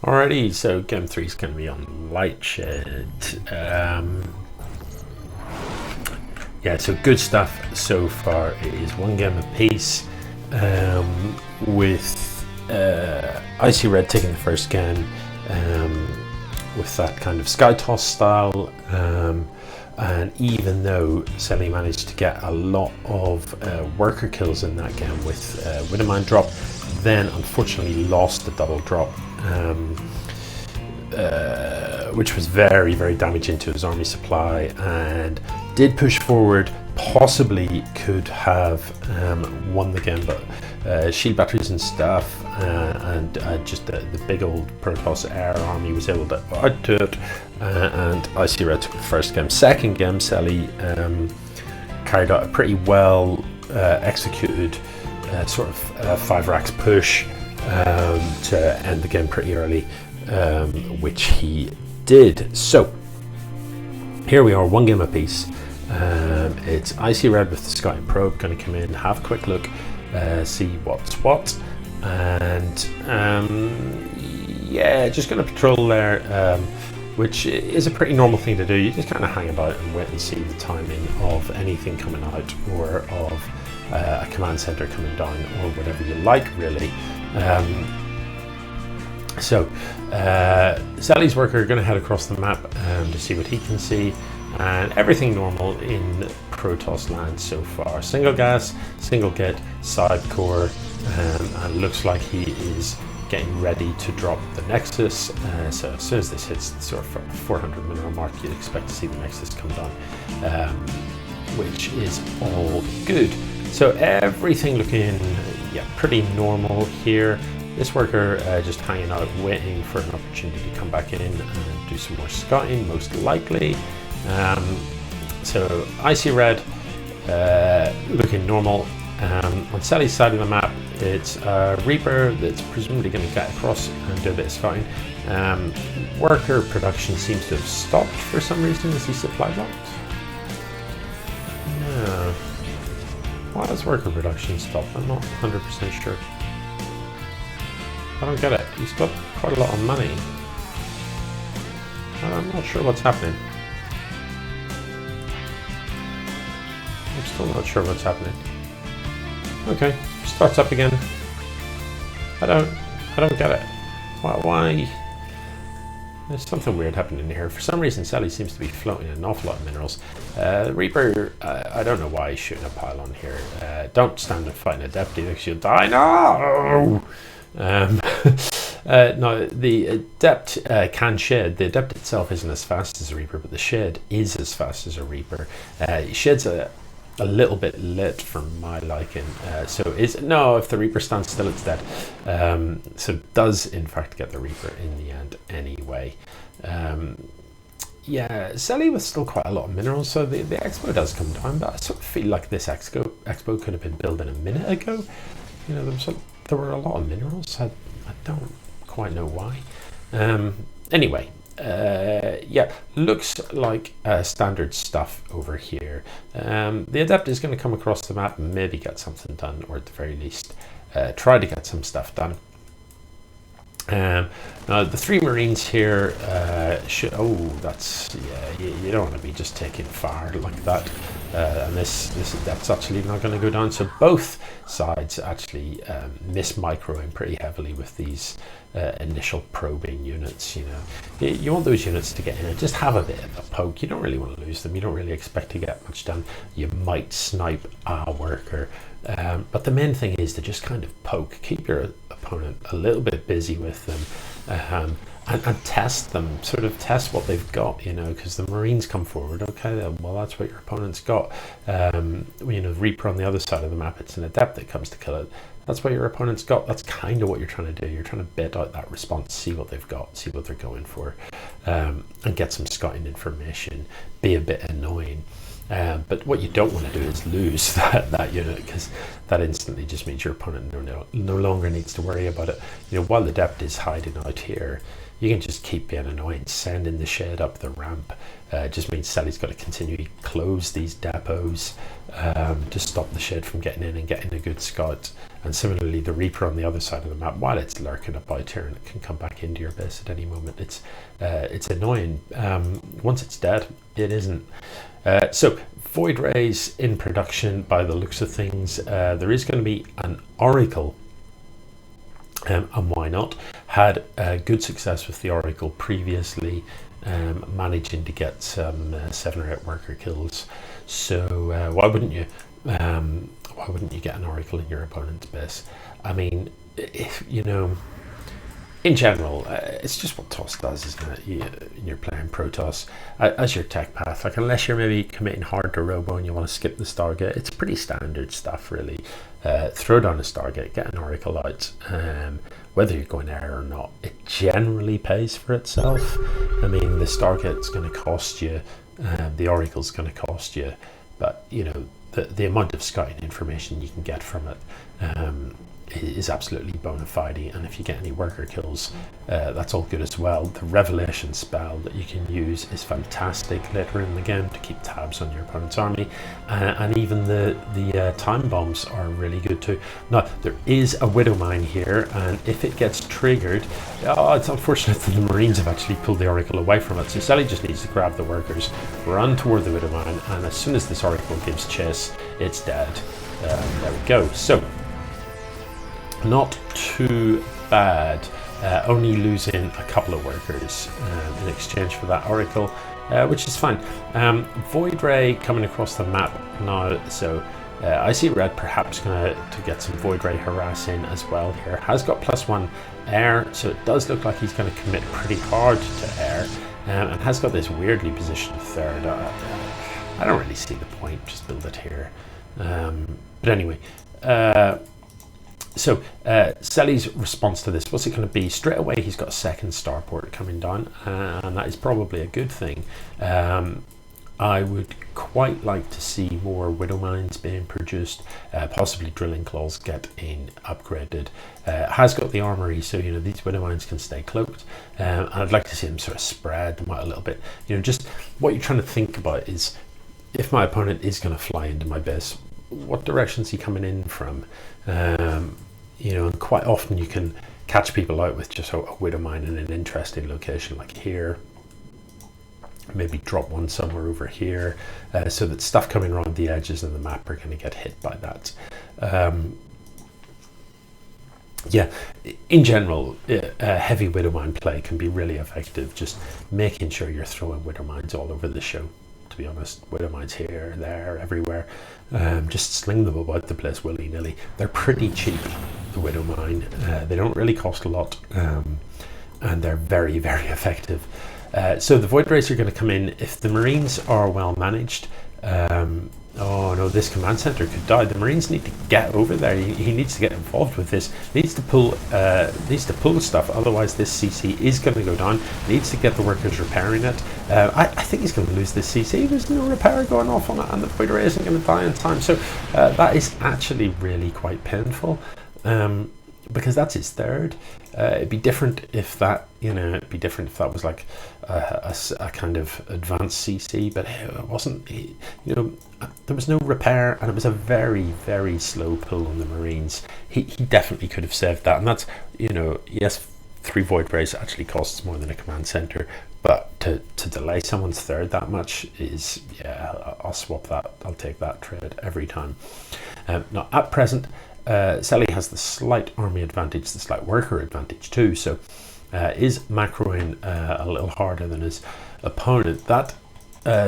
Alrighty, so game 3 is going to be on light shed. Yeah, so good stuff so far. It is one game apiece, with ICRedd taking the first game with that kind of sky toss style, and even though Seli managed to get a lot of worker kills in that game with a mine drop, then unfortunately lost the double drop, which was very, very damaging to his army supply, and did push forward, possibly could have won the game, but shield batteries and stuff, and just the big old Protoss air army was able to add to it, and ICRedd took the first game. Second game, Seli carried out a pretty well executed sort of 5 racks push to end the game pretty early, which he did. So here we are, one game apiece. It's ICRedd with the Sky Probe going to come in, have a quick look, see what's what, and yeah, just going to patrol there, which is a pretty normal thing to do. You just kind of hang about and wait and see the timing of anything coming out, or of a command center coming down, or whatever you like, really. So Seli's worker are going to head across the map to see what he can see, and everything normal in Protoss land so far. Single gas, single git, side core, and looks like he is getting ready to drop the Nexus. So as soon as this hits the sort of 400 mineral mark, you'd expect to see the Nexus come down, which is all good. So everything looking, yeah, pretty normal here. This worker just hanging out, waiting for an opportunity to come back in and do some more scouting, most likely. So ICRedd looking normal. On Seli's side of the map, it's a Reaper that's presumably going to get across and do a bit of scouting. Worker production seems to have stopped for some reason. Is he supply blocked? No. Why has worker production stopped? I'm not 100% sure. I don't get it. He's got quite a lot of money. I'm not sure what's happening. I'm still not sure what's happening. Okay, starts up again. I don't get it. Why? There's something weird happening here. For some reason, Seli seems to be floating an awful lot of minerals. Reaper, I don't know why he's shooting a pylon here. Don't stand and fight an adept either, because you'll die. No! No, the adept can shed. The adept itself isn't as fast as a Reaper, but the shed is as fast as a Reaper. Shed's a little bit lit for my liking. No, if the Reaper stands still, it's dead. So does in fact get the Reaper in the end anyway. Yeah, Seli with still quite a lot of minerals, so the expo does come down, but I sort of feel like this expo could have been built in a minute ago. You know, there were a lot of minerals. I don't quite know why. Anyway, yeah, looks like standard stuff over here. The adept is going to come across the map and maybe get something done, or at the very least try to get some stuff done. Now the 3 Marines here should, that's, yeah, you don't want to be just taking fire like that, and that's actually not going to go down. So both sides actually miss microing pretty heavily with these initial probing units. You know, you want those units to get in and just have a bit of a poke. You don't really want to lose them. You don't really expect to get much done. You might snipe a worker, but the main thing is to just kind of poke, keep your opponent a little bit busy with them, and test them, sort of test what they've got, you know, because the Marines come forward, okay, well, that's what your opponent's got. You know, Reaper on the other side of the map, it's an adept that comes to kill it. That's what your opponent's got. That's kind of what you're trying to do. You're trying to bid out that response, see what they've got, see what they're going for, and get some scouting information, be a bit annoying. But what you don't want to do is lose that unit, because that instantly just means your opponent no longer needs to worry about it. You know, while the adept is hiding out here, you can just keep being annoying, sending the shed up the ramp. Just means Seli's got to continually close these depots to stop the shed from getting in and getting a good scout. And similarly, the Reaper on the other side of the map, while it's lurking about here and it can come back into your base at any moment, it's annoying. Once it's dead, it isn't. So Void Rays in production by the looks of things. There is going to be an Oracle. And why not? Had good success with the Oracle previously, managing to get some 7 or 8 worker kills. So why wouldn't you? Why wouldn't you get an Oracle in your opponent's base? I mean, if, you know, in general, it's just what TOS does, isn't it? You're playing Protoss as your tech path. Like, unless you're maybe committing hard to Robo and you want to skip the Stargate, it's pretty standard stuff, really. Throw down a Stargate, get an Oracle out. Whether you're going air or not, it generally pays for itself. I mean, the Stargate's going to cost you, the Oracle's going to cost you, but you know, the amount of scouting information you can get from it is absolutely bona fide, and if you get any worker kills, that's all good as well. The Revelation spell that you can use is fantastic later in the game to keep tabs on your opponent's army, and even the time bombs are really good too. Now, there is a Widow Mine here, and if it gets triggered, it's unfortunate that the Marines have actually pulled the Oracle away from it, so Seli just needs to grab the workers, run toward the Widow Mine, and as soon as this Oracle gives chase, it's dead. There we go. So not too bad, only losing a couple of workers in exchange for that Oracle, which is fine. Void Ray coming across the map now, so ICRedd perhaps going to get some Void Ray harassing as well here. Has got +1 air, so it does look like he's going to commit pretty hard to air, and has got this weirdly positioned third. I don't really see the point, just build it here. But anyway, so Seli's response to this, what's it going to be? Straight away he's got a second starport coming down, and that is probably a good thing. I would quite like to see more Widow Mines being produced, possibly Drilling Claws getting upgraded. Has got the armory, so you know these Widow Mines can stay cloaked, and I'd like to see them sort of spread them out a little bit. You know, just what you're trying to think about is, if my opponent is going to fly into my base, what direction is he coming in from? You know, and quite often you can catch people out with just a Widow Mine in an interesting location like here. Maybe drop one somewhere over here, so that stuff coming around the edges of the map are going to get hit by that. Yeah, in general, heavy Widow Mine play can be really effective, just making sure you're throwing Widow Mines all over the show. To be honest, Widow Mines here, there, everywhere. Just sling them about the place willy-nilly. They're pretty cheap, the Widow Mine. They don't really cost a lot, and they're very, very effective. So the Void Rays are going to come in. If the Marines are well managed, oh no, this command center could die. The Marines need to get over there. He needs to get involved with this. Needs to pull stuff. Otherwise, this CC is going to go down. Needs to get the workers repairing it. I think he's going to lose this CC. There's no repair going off on it, and the Void Ray isn't going to die in time. So that is actually really quite painful. Because that's his third. It'd be different if that, you know, it'd be different if that was like a kind of advanced CC, but it wasn't. You know, there was no repair, and it was a very, very slow pull on the Marines. He definitely could have saved that, and that's, you know, yes, 3 Void Rays actually costs more than a command center, but to delay someone's third that much is, yeah, I'll swap that. I'll take that trade every time. Now at present, Seli has the slight army advantage, the slight worker advantage too, so is macroing a little harder than his opponent. That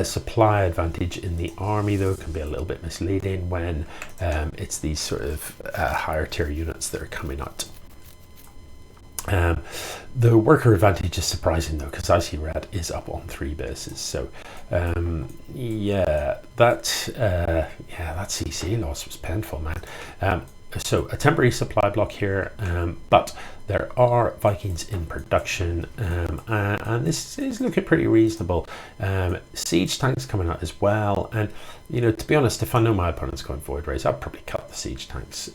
supply advantage in the army though can be a little bit misleading when it's these sort of higher tier units that are coming out. The worker advantage is surprising though, because ICRedd is up on 3 bases, so yeah, that CC loss was painful, man. So a temporary supply block here, but there are Vikings in production, and this is looking pretty reasonable. Siege tanks coming out as well, and you know, to be honest, if I know my opponent's going Void Rays, I'd probably cut the siege tanks,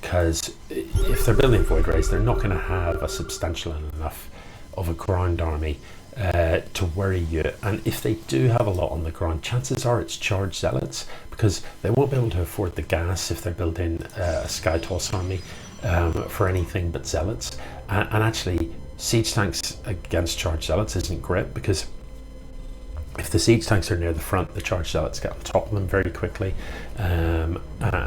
because if they're building Void Rays, they're not going to have a substantial enough of a ground army to worry you. And if they do have a lot on the ground, chances are it's charged zealots, because they won't be able to afford the gas if they're building a Sky Toss army for anything but zealots. And actually, siege tanks against charged zealots isn't great, because if the siege tanks are near the front, the charged zealots get on top of them very quickly and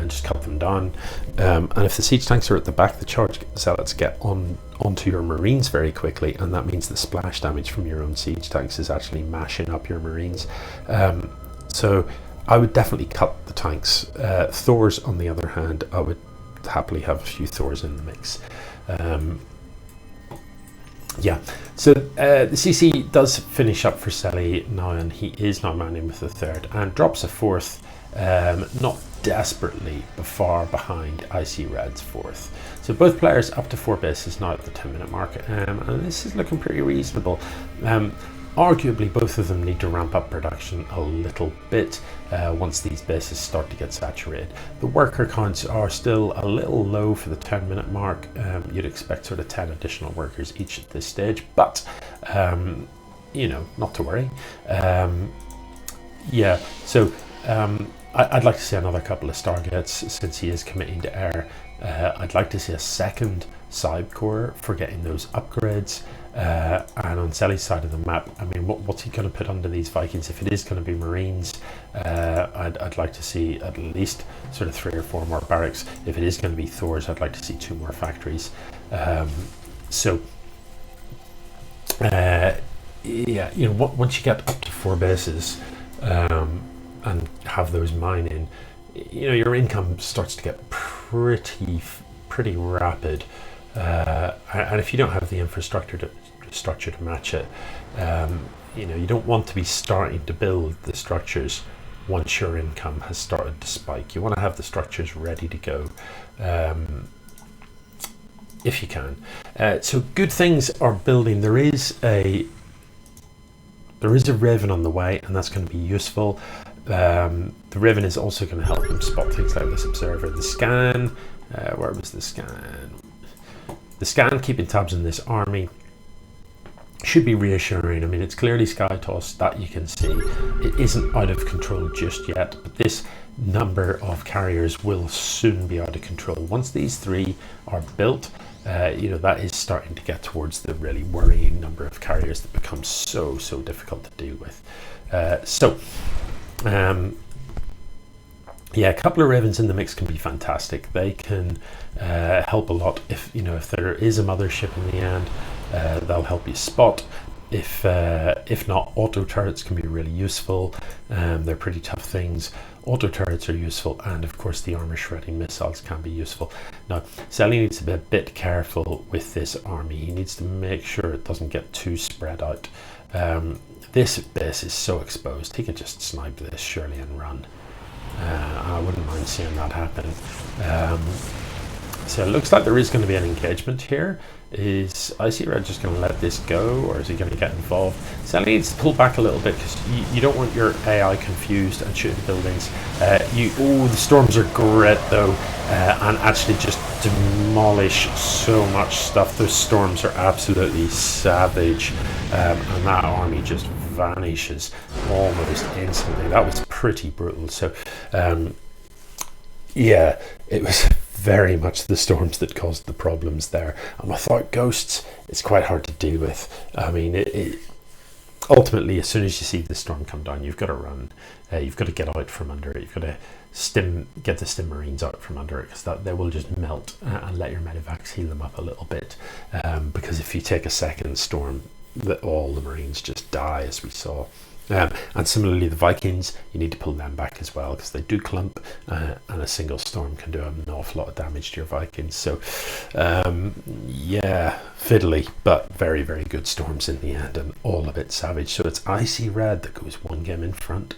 just cut them down. And if the siege tanks are at the back, the charged zealots get onto your marines very quickly, and that means the splash damage from your own siege tanks is actually mashing up your marines. So I would definitely cut the tanks. Thors, on the other hand, I would happily have a few Thors in the mix. Yeah, so the CC does finish up for Seli now, and he is now manning with the third and drops a fourth, not desperately, but far behind ICRedd's fourth. So both players up to 4 bases now at the 10-minute mark, and this is looking pretty reasonable. Arguably, both of them need to ramp up production a little bit once these bases start to get saturated. The worker counts are still a little low for the 10-minute mark. You'd expect sort of 10 additional workers each at this stage, but you know, not to worry. Yeah, so I'd like to see another couple of Stargates since he is committing to air. I'd like to see a second side core for getting those upgrades. And on Seli's side of the map, I mean, what's he going to put under these Vikings? If it is going to be Marines, I'd like to see at least sort of 3 or 4 more barracks. If it is going to be Thors, I'd like to see 2 more factories. Yeah, you know, once you get up to 4 bases and have those mining, you know, your income starts to get pretty rapid. And if you don't have the infrastructure to match it, you know, you don't want to be starting to build the structures once your income has started to spike. You want to have the structures ready to go if you can. So good things are building. There is a Raven on the way, and that's going to be useful. The Raven is also going to help them spot things like this observer. The scan, where was the scan? The scan keeping tabs on this army should be reassuring. I mean, it's clearly Sky Toss, that you can see. It isn't out of control just yet, but this number of carriers will soon be out of control. Once these 3 are built, you know, that is starting to get towards the really worrying number of carriers that becomes so difficult to deal with. Yeah, a couple of Ravens in the mix can be fantastic. They can help a lot. If there is a mothership in the end, they'll help you spot. If not, auto turrets can be really useful. They're pretty tough things. Auto turrets are useful, and of course the armor shredding missiles can be useful. Now, Seli needs to be a bit careful with this army. He needs to make sure it doesn't get too spread out. This base is so exposed. He could just snipe this surely and run. I wouldn't mind seeing that happen. So it looks like there is going to be an engagement here. Is ICRedd just going to let this go, or is he going to get involved? Seli needs to pull back a little bit, because you don't want your AI confused and shooting buildings. The storms are great though, and actually just demolish so much stuff. Those storms are absolutely savage, and that army just vanishes almost instantly. That was pretty brutal. So yeah, it was very much the storms that caused the problems there, and without ghosts it's quite hard to deal with. I mean, ultimately, as soon as you see the storm come down, you've got to run. You've got to get out from under it. You've got to get the stim marines out from under it, because they will just melt, and let your medivacs heal them up a little bit, because if you take a second storm, all the marines just die, as we saw. And similarly, the Vikings, you need to pull them back as well, because they do clump, and a single storm can do an awful lot of damage to your Vikings. So yeah, fiddly, but very good storms in the end, and all of it savage. So it's ICRedd that goes 1 game in front.